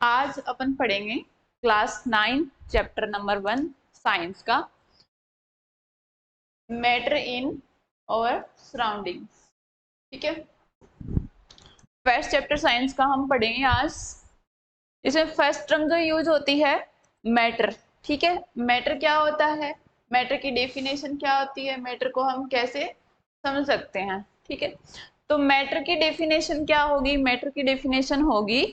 आज अपन पढ़ेंगे class 9 chapter number 1 science का मैटर इन और सराउंडिंग्स। ठीक है, फर्स्ट चैप्टर साइंस का हम पढ़ेंगे आज। इसमें फर्स्ट टर्म जो यूज होती है मैटर। ठीक है, मैटर क्या होता है, मैटर की डेफिनेशन क्या होती है, मैटर को हम कैसे समझ सकते हैं। ठीक है, तो मैटर की डेफिनेशन क्या होगी, मैटर की डेफिनेशन होगी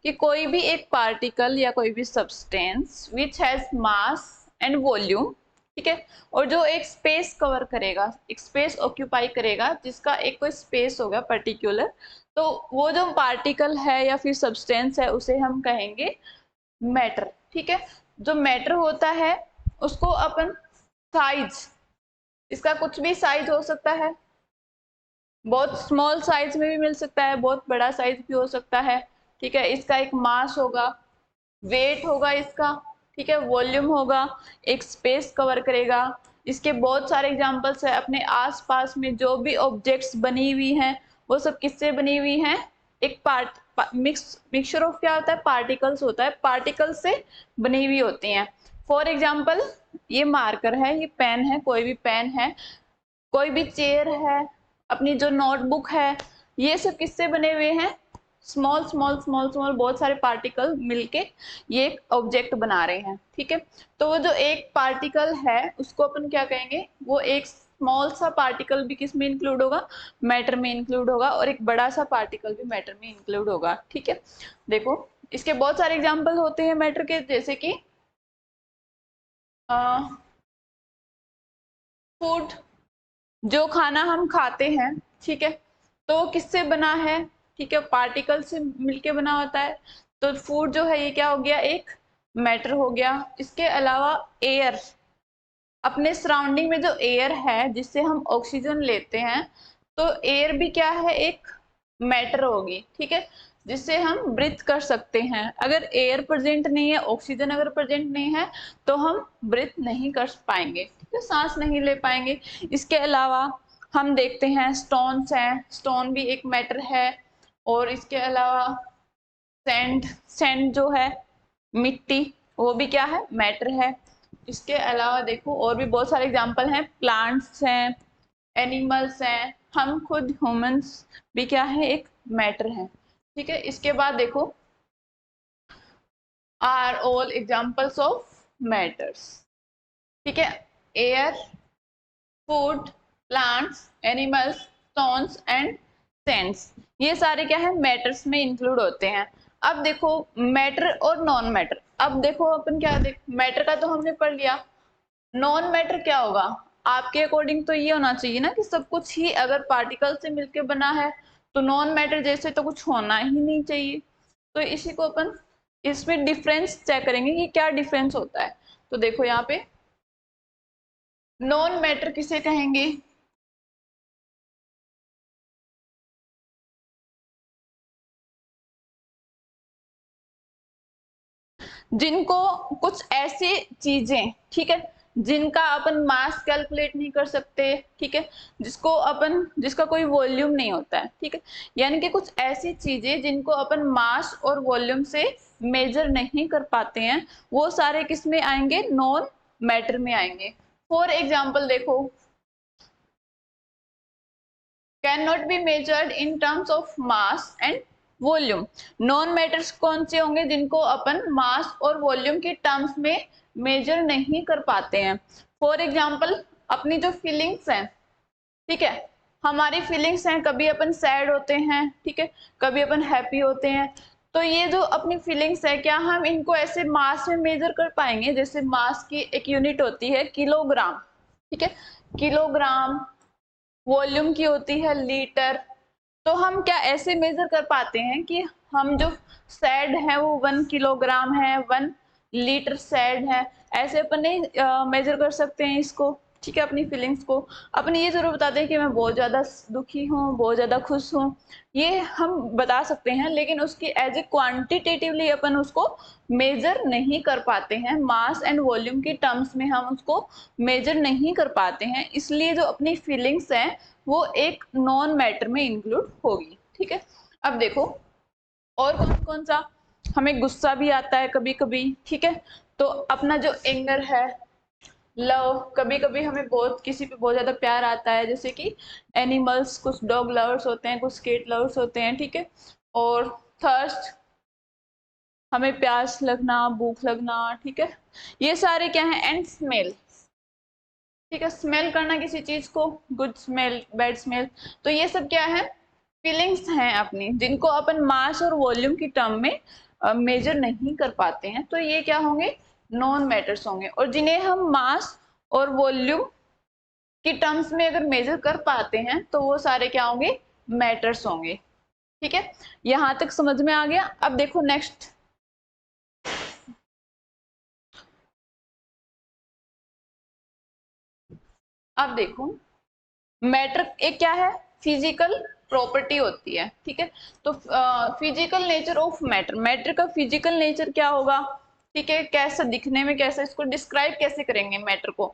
कि कोई भी एक पार्टिकल या कोई भी substance which has mass and volume, ठीक है, और जो एक स्पेस कवर करेगा, एक स्पेस ऑक्यूपाई करेगा, जिसका एक कोई स्पेस होगा पर्टिकुलर, तो वो जो पार्टिकल है या फिर सब्सटेंस है उसे हम कहेंगे मैटर। ठीक है, जो मैटर होता है उसको अपन साइज, इसका कुछ भी साइज हो सकता है, बहुत स्मॉल साइज में भी मिल सकता है, बहुत बड़ा साइज भी हो सकता है। ठीक है, इसका एक मास होगा, वेट होगा इसका, ठीक है, वॉल्यूम होगा, एक स्पेस कवर करेगा। इसके बहुत सारे एग्जांपल्स है, अपने आसपास में जो भी ऑब्जेक्ट्स बनी हुई हैं वो सब किससे बनी हुई हैं, एक मिक्सचर ऑफ क्या होता है, पार्टिकल्स होता है, पार्टिकल्स से बनी हुई होती हैं। फॉर एग्जाम्पल ये मार्कर है, ये पेन है, कोई भी पेन है, कोई भी चेयर है, अपनी जो नोटबुक है, ये सब किससे बने हुए हैं, स्मॉल स्मॉल स्मॉल स्मॉल बहुत सारे पार्टिकल मिलके ये एक ऑब्जेक्ट बना रहे हैं। ठीक है, तो वो जो एक पार्टिकल है उसको अपन क्या कहेंगे, वो एक स्मॉल सा पार्टिकल भी किस में इंक्लूड होगा, मैटर में इंक्लूड होगा, और एक बड़ा सा पार्टिकल भी मैटर में इंक्लूड होगा। ठीक है, देखो इसके बहुत सारे एग्जाम्पल होते हैं मैटर के, जैसे कि फूड, जो खाना हम खाते हैं, ठीक है, तो किससे बना है, ठीक है, पार्टिकल से मिलके बना होता है। तो फूड जो है ये क्या हो गया, एक मैटर हो गया। इसके अलावा एयर, अपने सराउंडिंग में जो एयर है जिससे हम ऑक्सीजन लेते हैं, तो एयर भी क्या है, एक मैटर होगी। ठीक है, जिससे हम ब्रीथ कर सकते हैं। अगर एयर प्रेजेंट नहीं है, ऑक्सीजन अगर प्रेजेंट नहीं है, तो हम ब्रीथ नहीं कर पाएंगे, ठीक है, सांस नहीं ले पाएंगे। इसके अलावा हम देखते हैं स्टोन्स हैं, स्टोन भी एक मैटर है। और इसके अलावा सैंड, सैंड जो है मिट्टी, वो भी क्या है, मैटर है। इसके अलावा देखो और भी बहुत सारे एग्जांपल हैं, प्लांट्स हैं, एनिमल्स हैं, हम खुद ह्यूमंस भी क्या है, एक मैटर है। ठीक है, इसके बाद देखो are all examples of matters. ठीक है, air, food, plants, animals, stones and sands, ये सारे क्या है, मैटर्स में इंक्लूड होते हैं। अब देखो मैटर और नॉन मैटर, अब देखो अपन क्या देख, मैटर का तो हमने पढ़ लिया, नॉन मैटर क्या होगा, आपके अकॉर्डिंग तो ये होना चाहिए ना कि सब कुछ ही अगर पार्टिकल से मिलके बना है तो नॉन मैटर जैसे तो कुछ होना ही नहीं चाहिए। तो इसी को अपन इसमें डिफरेंस चेक करेंगे कि क्या डिफरेंस होता है। तो देखो यहाँ पे नॉन मैटर किसे कहेंगे, जिनको कुछ ऐसी चीजें, ठीक है, जिनका अपन मास कैलकुलेट नहीं कर सकते, ठीक है, जिसको अपन, जिसका कोई वॉल्यूम नहीं होता है, ठीक है, यानी कि कुछ ऐसी चीजें जिनको अपन मास और वॉल्यूम से मेजर नहीं कर पाते हैं, वो सारे किस में आएंगे, नॉन मैटर में आएंगे। फॉर एग्जाम्पल देखो, can not be measured in terms of mass and volume. Non metals कौन से होंगे, जिनको अपन मास और वॉल्यूम के टर्म्स में मेजर नहीं कर पाते हैं। फॉर एग्जाम्पल अपनी जो फीलिंग्स हैं, ठीक है, हमारी फीलिंग्स हैं, कभी अपन सैड होते हैं, ठीक है, कभी अपन हैप्पी होते हैं, तो ये जो अपनी फीलिंग्स है, क्या हम इनको ऐसे मास में मेजर कर पाएंगे, जैसे मास की एक यूनिट होती है किलोग्राम, ठीक है, किलोग्राम, वॉल्यूम की होती है लीटर, तो हम क्या ऐसे मेजर कर पाते हैं कि हम जो सैड है वो 1 किलोग्राम है, 1 लीटर सैड है, ऐसे अपन नहीं मेजर कर सकते हैं इसको। ठीक है, अपनी फीलिंग्स को अपन ये जरूर बताते हैं कि मैं बहुत ज्यादा दुखी हूँ, बहुत ज्यादा खुश हूँ, ये हम बता सकते हैं, लेकिन उसकी एज ए क्वांटिटेटिवली अपन उसको मेजर नहीं कर पाते हैं, मास एंड वॉल्यूम के टर्म्स में हम उसको मेजर नहीं कर पाते हैं, इसलिए जो अपनी फीलिंग्स हैं वो एक नॉन मैटर में इंक्लूड होगी। ठीक है, अब देखो और कौन कौन सा, हमें गुस्सा भी आता है कभी कभी, ठीक है। तो अपना जो एंगर है, लव, कभी कभी हमें बहुत किसी पे बहुत ज्यादा प्यार आता है, जैसे कि एनिमल्स, कुछ डॉग लवर्स होते हैं, कुछ कैट लवर्स होते हैं, ठीक है। और थर्स्ट, हमें प्यास लगना, भूख लगना, ठीक है। ये सारे क्या है, एंड स्मेल, ठीक है। स्मेल करना किसी चीज को, गुड स्मेल, बैड स्मेल, तो ये सब क्या है, फीलिंग्स हैं अपनी, जिनको अपन मास और वॉल्यूम की टर्म में मेजर नहीं कर पाते हैं, तो ये क्या होंगे, नॉन मैटर्स होंगे। और जिन्हें हम मास और वॉल्यूम की टर्म्स में अगर मेजर कर पाते हैं तो वो सारे क्या होंगे, मैटर्स होंगे, ठीक है। यहां तक समझ में आ गया। अब देखो नेक्स्ट, अब देखो मैटर एक क्या है, फिजिकल प्रॉपर्टी होती है, ठीक है। तो physical nature of matter, matter का फिजिकल नेचर क्या होगा, ठीक है, कैसा दिखने में, कैसा, इसको डिस्क्राइब कैसे करेंगे मैटर को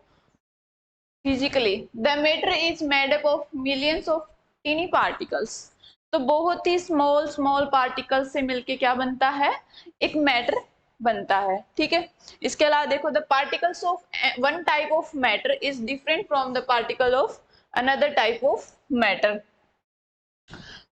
physically. The matter is made up of millions of tiny particles, तो बहुत ही स्मॉल स्मॉल पार्टिकल्स से मिलके क्या बनता है, एक मैटर बनता है, ठीक है। इसके अलावा देखो, the particles of one type of matter is different from the particle of another type of matter.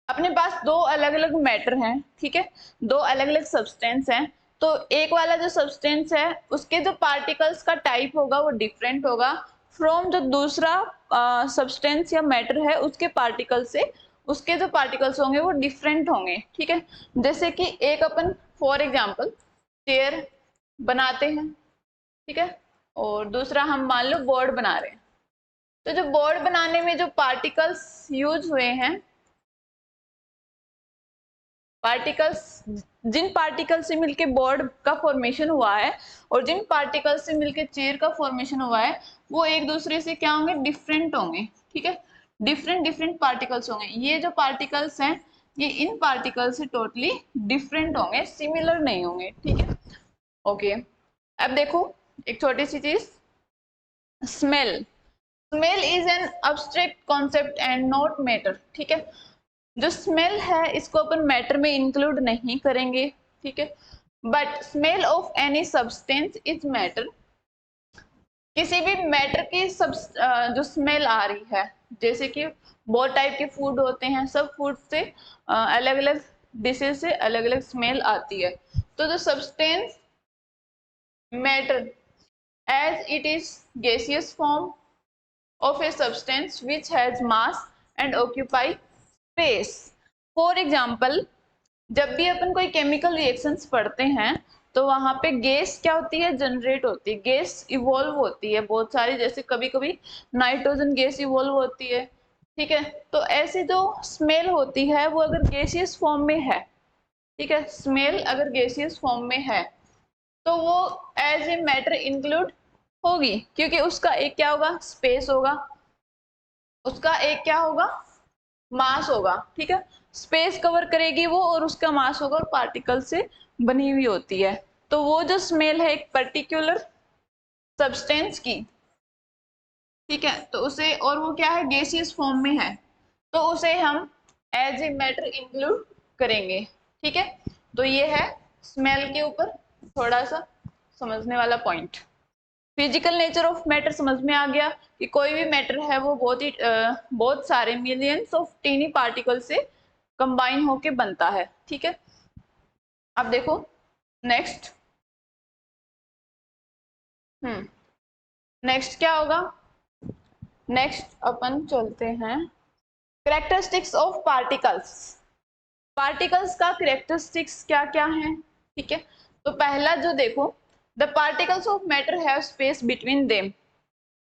अपने पास दो अलग अलग मैटर हैं, ठीक है, दो अलग अलग सब्सटेंस हैं। तो एक वाला जो सब्सटेंस है उसके जो पार्टिकल्स का टाइप होगा वो डिफरेंट होगा फ्रॉम जो दूसरा सब्सटेंस या मैटर है उसके पार्टिकल से, उसके जो पार्टिकल्स होंगे वो डिफरेंट होंगे, ठीक है। जैसे कि एक अपन फॉर एग्जांपल चेयर बनाते हैं, ठीक है, और दूसरा हम मान लो बोर्ड बना रहे हैं। तो जो बोर्ड बनाने में जो पार्टिकल्स यूज हुए हैं, पार्टिकल्स, जिन पार्टिकल से मिलके बोर्ड का फॉर्मेशन हुआ है और जिन पार्टिकल से मिलके चेयर का फॉर्मेशन हुआ है, वो एक दूसरे से क्या होंगे, डिफरेंट होंगे, ठीक है। डिफरेंट डिफरेंट पार्टिकल्स होंगे। ये जो पार्टिकल्स हैं ये इन पार्टिकल से टोटली डिफरेंट होंगे, सिमिलर नहीं होंगे, ठीक है। ओके, अब देखो एक छोटी सी चीज, smell. Smell is an abstract concept and not matter, ठीक है। जो स्मेल है इसको अपन मैटर में इंक्लूड नहीं करेंगे, ठीक है। But smell of any substance is matter, किसी भी मैटर की जो स्मेल आ रही है, जैसे कि बहुत टाइप के फूड होते हैं, सब फूड से अलग अलग डिशेज से अलग अलग स्मेल आती है। तो जो substance matter as it is gaseous form of a substance which has mass and occupy space. For example, जब भी अपन कोई केमिकल रिएक्शंस पढ़ते हैं तो वहां पे गैस क्या होती है, जनरेट होती है, गैस इवॉल्व होती है बहुत सारी, जैसे कभी कभी नाइट्रोजन गैस इवॉल्व होती है, ठीक है। तो ऐसी जो स्मेल होती है वो अगर गैसियस फॉर्म में है, ठीक है, स्मेल अगर गैसियस फॉर्म में है तो वो एज ए मैटर इंक्लूड होगी, क्योंकि उसका एक क्या होगा, स्पेस होगा, उसका एक क्या होगा, मास होगा, ठीक है। स्पेस कवर करेगी वो और उसका मास होगा और पार्टिकल से बनी हुई होती है। तो वो जो स्मेल है एक पर्टिकुलर सब्सटेंस की, ठीक है, तो उसे, और वो क्या है, गैसियस फॉर्म में है, तो उसे हम एज ए मैटर इंक्लूड करेंगे, ठीक है। तो ये है स्मेल के ऊपर थोड़ा सा समझने वाला point. Physical nature of matter समझ में आ गया कि कोई भी मैटर है वो बहुत सारे मिलियंस ऑफ टीनी पार्टिकल से कंबाइन होके बनता है, ठीक है। अब देखो नेक्स्ट, नेक्स्ट क्या होगा, नेक्स्ट अपन चलते हैं कैरेक्टरिस्टिक्स ऑफ पार्टिकल्स। पार्टिकल्स का कैरेक्टरिस्टिक्स क्या क्या है, ठीक है। तो पहला जो देखो, the particles of matter have space between them.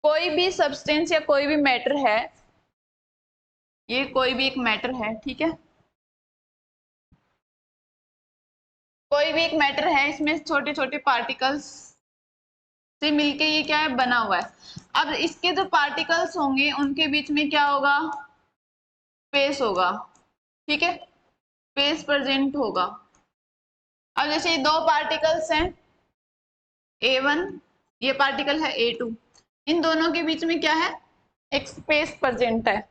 कोई भी सब्सटेंस या कोई भी मैटर है, ये कोई भी एक मैटर है, ठीक है, कोई भी एक मैटर है, इसमें छोटे छोटे पार्टिकल्स से मिलके ये क्या है, बना हुआ है। अब इसके जो पार्टिकल्स होंगे उनके बीच में क्या होगा, स्पेस होगा, ठीक है, स्पेस प्रेजेंट होगा। अब जैसे दो पार्टिकल्स हैं A1, ये पार्टिकल है A2, इन दोनों के बीच में क्या है, एक स्पेस प्रेजेंट है।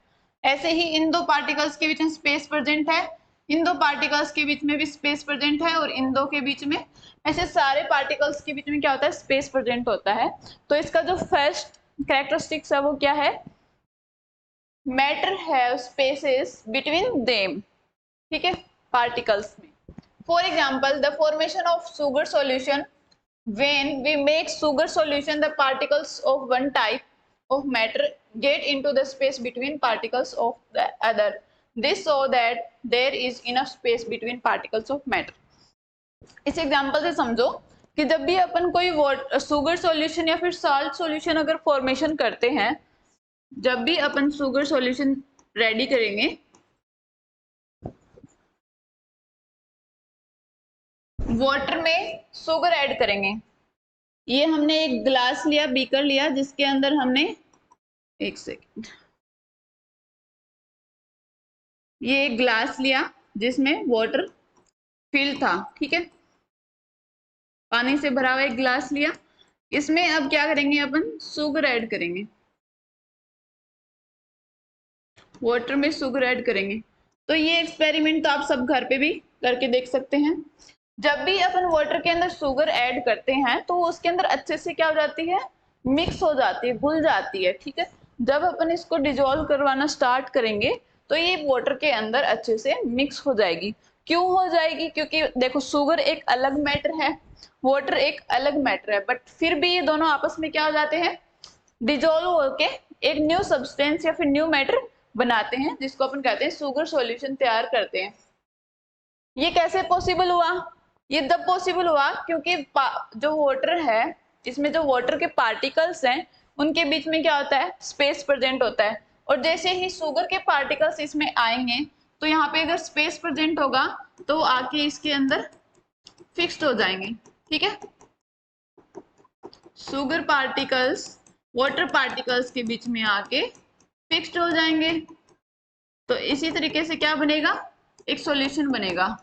ऐसे ही इन दो पार्टिकल्स के बीच में स्पेस प्रेजेंट है, इन दो पार्टिकल्स के बीच में भी स्पेस प्रेजेंट है और इन दो के बीच में, ऐसे सारे पार्टिकल्स के बीच में क्या होता है, स्पेस प्रेजेंट होता है। तो इसका जो फर्स्ट कैरेक्टरिस्टिक्स है वो क्या है, matter have spaces between them, ठीक है, पार्टिकल्स में। For example the formation of sugar solution, when we make sugar solution the particles of one type of matter get into the space between particles of the other, this so that there is enough space between particles of matter। इस example से समझो कि जब भी अपन कोई sugar solution या फिर salt solution अगर फॉर्मेशन करते हैं, जब भी अपन शुगर सॉल्यूशन रेडी करेंगे, वाटर में शुगर ऐड करेंगे। ये हमने एक ग्लास लिया, बीकर लिया, जिसके अंदर हमने, एक सेकेंड, ये एक ग्लास लिया जिसमें वाटर फिल था, ठीक है, पानी से भरा हुआ एक ग्लास लिया। इसमें अब क्या करेंगे, अपन शुगर ऐड करेंगे, वाटर में शुगर ऐड करेंगे। तो ये एक्सपेरिमेंट तो आप सब घर पे भी करके देख सकते हैं। जब भी अपन वाटर के अंदर शुगर ऐड करते हैं तो उसके अंदर अच्छे से क्या हो जाती है, मिक्स हो जाती है, घुल जाती है, ठीक है। जब अपन इसको डिजोल्व करवाना स्टार्ट करेंगे तो ये वाटर के अंदर अच्छे से मिक्स हो जाएगी। क्यों हो जाएगी, क्योंकि देखो शुगर एक अलग मैटर है, वाटर एक अलग मैटर है, बट फिर भी ये दोनों आपस में क्या हो जाते हैं, डिजोल्व होके एक न्यू सब्सटेंस या फिर न्यू मैटर बनाते हैं, जिसको अपन कहते हैं शुगर सॉल्यूशन तैयार करते हैं। ये कैसे पॉसिबल हुआ, ये तब पॉसिबल हुआ क्योंकि जो वाटर है, इसमें जो वाटर के पार्टिकल्स हैं उनके बीच में क्या होता है, स्पेस प्रेजेंट होता है। और जैसे ही शुगर के पार्टिकल्स इसमें आएंगे तो यहाँ पे अगर स्पेस प्रेजेंट होगा तो आके इसके अंदर फिक्स्ड हो जाएंगे, ठीक है। शुगर पार्टिकल्स वाटर पार्टिकल्स के बीच में आके फिक्स्ड हो जाएंगे। तो इसी तरीके से क्या बनेगा, एक सॉल्यूशन बनेगा।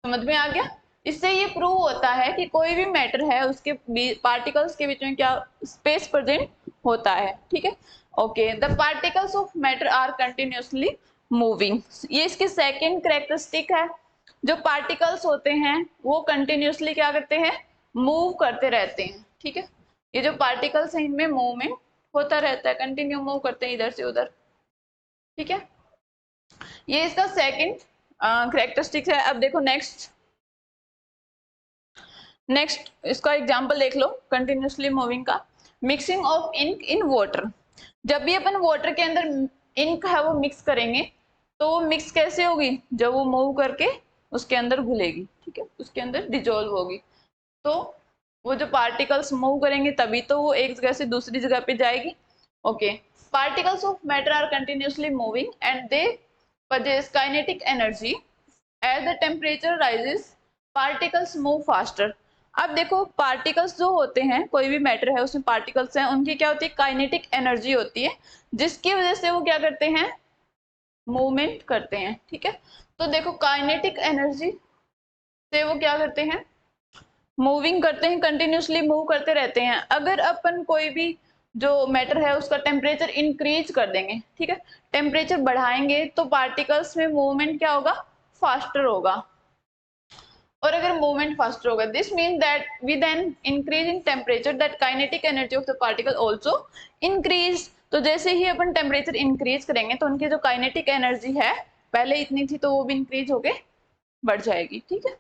समझ में आ गया। इससे ये प्रूव होता है कि कोई भी मैटर है उसके पार्टिकल्स के बीच में क्या स्पेस प्रेजेंट होता है, ठीक है। Okay, the particles of matter are continuously moving, ये इसकी सेकंड कैरेक्टरिस्टिक है। जो पार्टिकल्स होते हैं वो कंटिन्यूअसली क्या करते हैं, मूव करते रहते हैं, ठीक है। ये जो पार्टिकल्स हैं इनमें मूवमेंट होता रहता है, कंटिन्यू मूव करते हैं इधर से उधर, ठीक है। ये इसका सेकंड कैरेक्टरिस्टिक है। अब देखो नेक्स्ट इसका एग्जांपल देख लो कंटिन्यूअसली मूविंग का। Mixing of ink in water, जब भी अपन वाटर के अंदर इंक है वो मिक्स करेंगे तो वो मिक्स कैसे होगी, जब वो मूव करके उसके अंदर घुलेगी, ठीक है, उसके अंदर डिजोल्व होगी। तो वो जो पार्टिकल्स मूव करेंगे तभी तो वो एक जगह से दूसरी जगह पे जाएगी। Okay, particles of matter are continuously moving and they possess kinetic energy as the temperature rises particles move faster। अब देखो पार्टिकल्स जो होते हैं, कोई भी मैटर है उसमें पार्टिकल्स हैं, उनकी क्या होती है, काइनेटिक एनर्जी होती है, जिसकी वजह से वो क्या करते हैं, मूवमेंट करते हैं, ठीक है। तो देखो काइनेटिक एनर्जी से वो क्या करते हैं, मूविंग करते हैं, कंटिन्यूअसली मूव करते रहते हैं। अगर अपन कोई भी जो मैटर है उसका टेम्परेचर इंक्रीज कर देंगे, ठीक है, टेम्परेचर बढ़ाएंगे तो पार्टिकल्स में मूवमेंट क्या होगा, फास्टर होगा। और अगर मूवमेंट फास्टर होगा this mean that we then increase in temperature that kinetic energy of the particle also increase. तो जैसे ही अपन टेम्परेचर इंक्रीज करेंगे तो उनकी जो काइनेटिक एनर्जी है पहले इतनी थी तो वो भी इंक्रीज होके बढ़ जाएगी, ठीक है।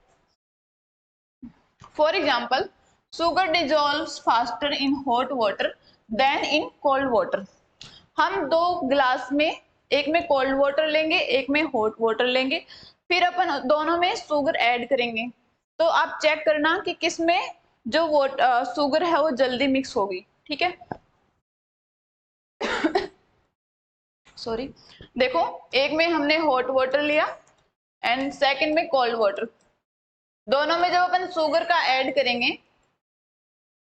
For example sugar dissolves faster in hot water than in cold water. हम दो ग्लास में, एक में कोल्ड वाटर लेंगे एक में हॉट वाटर लेंगे, फिर अपन दोनों में शुगर ऐड करेंगे। तो आप चेक करना कि किसमें जो शुगर है वो जल्दी मिक्स होगी, ठीक है। सॉरी, देखो एक में हमने हॉट वाटर लिया एंड सेकंड में कोल्ड वाटर। दोनों में जब अपन शुगर का ऐड करेंगे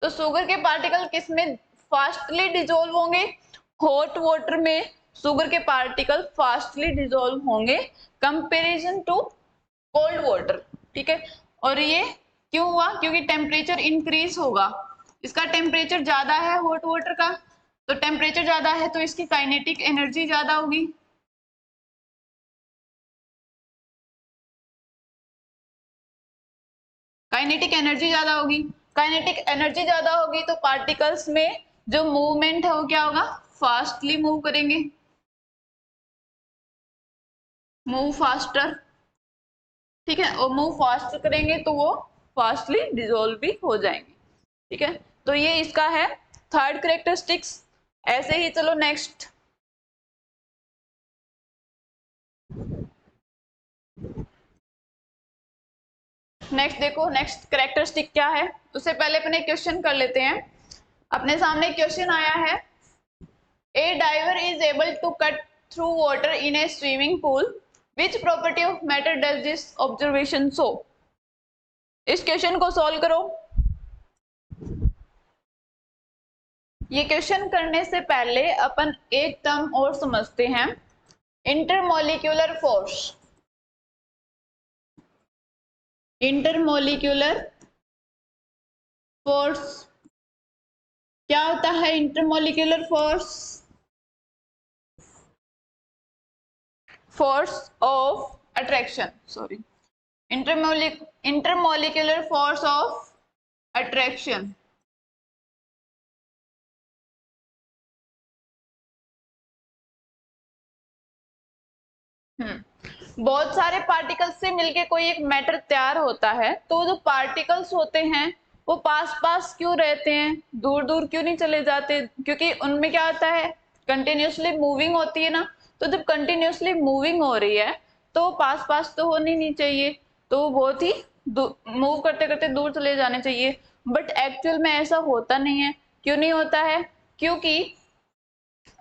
तो शुगर के पार्टिकल किस में फास्टली डिजोल्व होंगे, हॉट वाटर में शुगर के पार्टिकल फास्टली डिजोल्व होंगे कंपैरिजन टू कोल्ड वाटर, ठीक है। और ये क्यों हुआ, क्योंकि टेम्परेचर इंक्रीज होगा, इसका टेम्परेचर ज्यादा है हॉट वाटर का, तो टेम्परेचर ज्यादा है तो इसकी काइनेटिक एनर्जी ज्यादा होगी। काइनेटिक एनर्जी ज्यादा होगी, काइनेटिक एनर्जी ज्यादा होगी तो पार्टिकल्स में जो मूवमेंट है वो क्या होगा, फास्टली मूव करेंगे, मूव फास्टर, ठीक है, और मूव फास्ट करेंगे तो वो फास्टली डिसॉल्व भी हो जाएंगे, ठीक है। तो ये इसका है थर्ड कैरेक्टरिस्टिक्स। ऐसे ही चलो नेक्स्ट, नेक्स्ट देखो, नेक्स्ट कैरेक्टरिस्टिक क्या है, उससे पहले अपने क्वेश्चन कर लेते हैं। अपने सामने क्वेश्चन आया है, a diver is able to cut through water in a swimming pool, which property of matter does this observation show. इस क्वेश्चन को सॉल्व करो। ये क्वेश्चन करने से पहले अपन एक टर्म और समझते हैं, इंटरमोलिक्यूलर फोर्स। इंटरमोलिक्यूलर फोर्स क्या होता है? Intermolecular force, force of attraction, sorry, intermolecular force of attraction. बहुत सारे पार्टिकल्स से मिलके कोई एक मैटर तैयार होता है, तो जो पार्टिकल्स होते हैं वो पास पास क्यों रहते हैं, दूर दूर क्यों नहीं चले जाते? क्योंकि उनमें क्या होता है, कंटिन्यूसली मूविंग होती है ना। तो जब कंटिन्यूसली मूविंग हो रही है तो पास पास तो होनी नहीं चाहिए, तो बहुत ही मूव करते करते दूर चले जाने चाहिए। बट एक्चुअल में ऐसा होता नहीं है। क्यों नहीं होता है? क्योंकि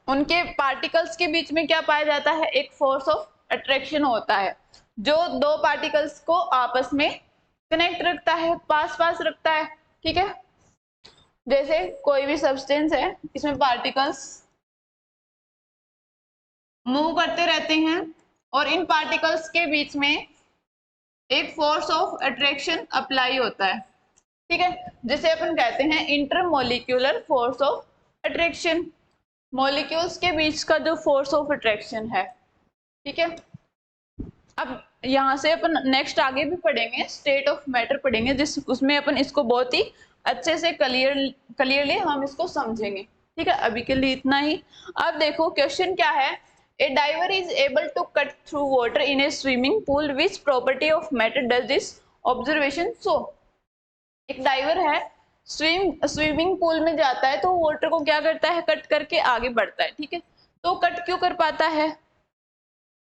उनके पार्टिकल्स के बीच में क्या पाया जाता है, एक फोर्स ऑफ अट्रैक्शन होता है, जो दो पार्टिकल्स को आपस में कनेक्ट रखता है, पास पास रखता है, ठीक है। जैसे कोई भी सब्सटेंस है, इसमें पार्टिकल्स मूव करते रहते हैं और इन पार्टिकल्स के बीच में एक फोर्स ऑफ अट्रैक्शन अप्लाई होता है, ठीक है, जिसे अपन कहते हैं intermolecular force of attraction. Molecules के बीच का जो फोर्स ऑफ अट्रैक्शन है, ठीक है। अब यहाँ से अपन नेक्स्ट आगे भी पढ़ेंगे, स्टेट ऑफ मैटर पढ़ेंगे, जिस उसमें अपन इसको बहुत ही अच्छे से क्लियरली हम इसको समझेंगे, ठीक है। अभी के लिए इतना ही। अब देखो क्वेश्चन क्या है, a diver is able to cut through water in a swimming pool, which property of matter does this observation show. एक डाइवर है, स्विमिंग पूल में जाता है तो वाटर को क्या करता है, कट करके आगे बढ़ता है, ठीक है। तो कट क्यों कर पाता है?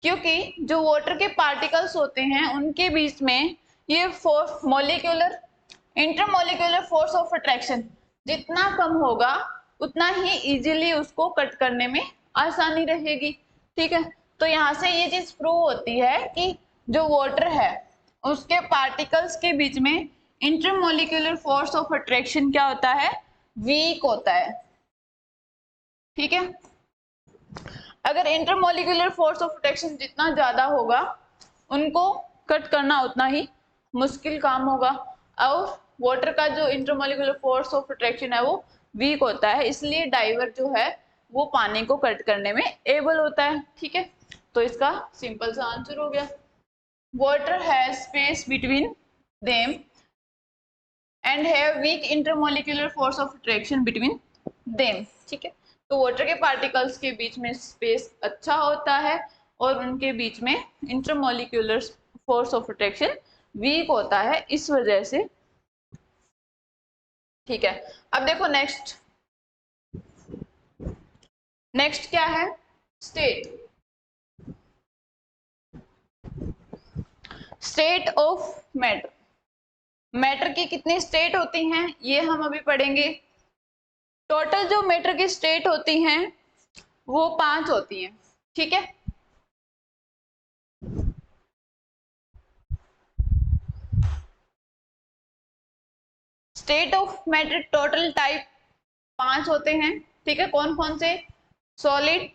क्योंकि जो वाटर के पार्टिकल्स होते हैं उनके बीच में ये force, molecular intermolecular force of attraction जितना कम होगा उतना ही इजीली उसको कट करने में आसानी रहेगी, ठीक है। तो यहाँ से ये चीज प्रूव होती है कि जो वाटर है उसके पार्टिकल्स के बीच में इंटरमॉलिक्यूलर फोर्स ऑफ अट्रैक्शन क्या होता है, वीक होता है, ठीक है। अगर इंटरमॉलिक्यूलर फोर्स ऑफ अट्रैक्शन जितना ज्यादा होगा उनको कट करना उतना ही मुश्किल काम होगा, और वाटर का जो इंटरमॉलिक्यूलर फोर्स ऑफ अट्रैक्शन है वो वीक होता है, इसलिए डाइवर जो है वो पानी को कट करने में एबल होता है, ठीक है। तो इसका सिंपल सा आंसर हो गया, water has space between them and have week intermolecular force of attraction between them, ठीक है। तो वाटर के पार्टिकल्स के बीच में स्पेस अच्छा होता है और उनके बीच में intermolecular force of attraction weak होता है, इस वजह से, ठीक है। अब देखो नेक्स्ट, नेक्स्ट क्या है, state, state of matter. Matter की कितनी स्टेट होती हैं ये हम अभी पढ़ेंगे। टोटल जो मैटर की स्टेट होती हैं वो 5 होती हैं, ठीक है। State of matter total type 5 होते हैं, ठीक है। कौन कौन से? Solid,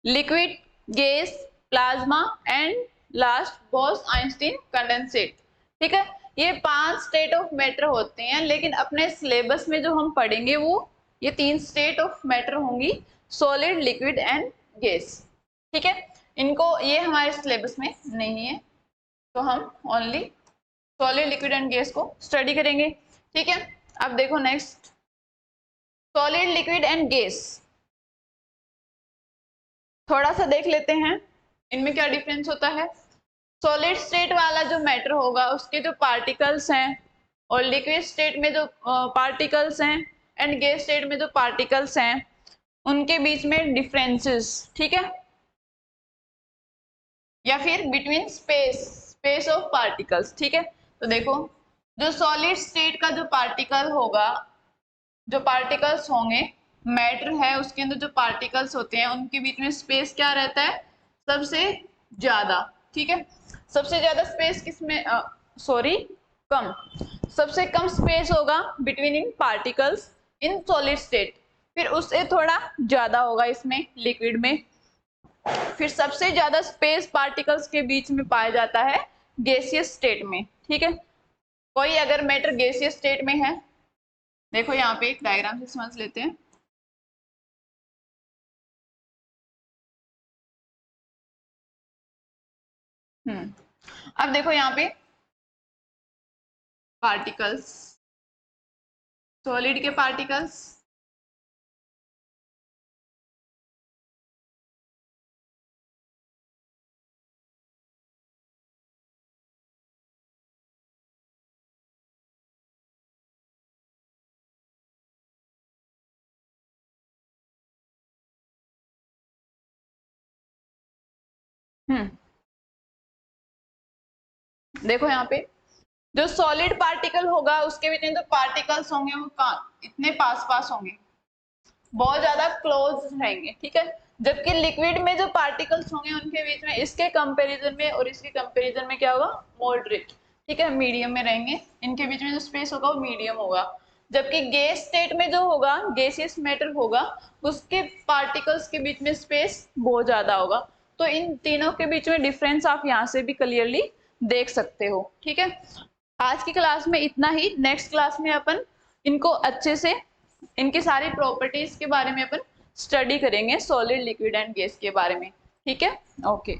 liquid, gas, plasma and last Bose-Einstein condensate, ठीक है। ये 5 स्टेट ऑफ मैटर होते हैं, लेकिन अपने सिलेबस में जो हम पढ़ेंगे वो ये 3 स्टेट ऑफ मैटर होंगी, सॉलिड, लिक्विड एंड गैस, ठीक है। इनको ये हमारे सिलेबस में नहीं है, तो हम only solid liquid and gas को स्टडी करेंगे। ठीक है, अब देखो next solid liquid and gas, थोड़ा सा देख लेते हैं इनमें क्या डिफरेंस होता है। सॉलिड स्टेट वाला जो मैटर होगा उसके जो पार्टिकल्स हैं, और लिक्विड स्टेट में जो पार्टिकल्स हैं एंड गैस स्टेट में जो पार्टिकल्स हैं, उनके बीच में डिफरेंसेस, ठीक है, या फिर बिटवीन स्पेस ऑफ पार्टिकल्स। ठीक है, तो देखो जो सॉलिड स्टेट का जो पार्टिकल होगा, जो पार्टिकल्स होंगे, मैटर है उसके अंदर जो पार्टिकल्स होते हैं उनके बीच में स्पेस क्या रहता है, सबसे ज्यादा। ठीक है, सबसे ज्यादा स्पेस किसमें, सॉरी कम, सबसे कम स्पेस होगा between in particles in solid state, फिर उससे थोड़ा ज्यादा होगा इसमें लिक्विड में, फिर सबसे ज्यादा स्पेस पार्टिकल्स के बीच में पाया जाता है गैसियस स्टेट में। ठीक है, कोई अगर मैटर गैसियस स्टेट में है, देखो यहाँ पे एक डायग्राम से समझ लेते हैं। अब देखो यहाँ पे पार्टिकल्स, सॉलिड के पार्टिकल्स, देखो यहाँ पे जो सॉलिड पार्टिकल होगा उसके बीच में जो पार्टिकल्स होंगे वो इतने पास पास होंगे, बहुत ज्यादा क्लोज रहेंगे। ठीक है, जबकि लिक्विड में जो पार्टिकल्स होंगे उनके बीच में इसके कंपैरिजन में और इसके कंपैरिजन में क्या होगा, मॉडरेट, ठीक है, मीडियम में रहेंगे, इनके बीच में जो स्पेस होगा वो मीडियम होगा। जबकि गैस स्टेट में जो होगा, गैसियस मैटर होगा, उसके पार्टिकल्स के बीच में स्पेस बहुत ज्यादा होगा। तो इन तीनों के बीच में डिफरेंस आप यहाँ से भी क्लियरली देख सकते हो। ठीक है, आज की क्लास में इतना ही, नेक्स्ट क्लास में अपन इनको अच्छे से, इनकी सारी प्रॉपर्टीज के बारे में अपन स्टडी करेंगे, सॉलिड लिक्विड एंड गैस के बारे में। ठीक है, ओके।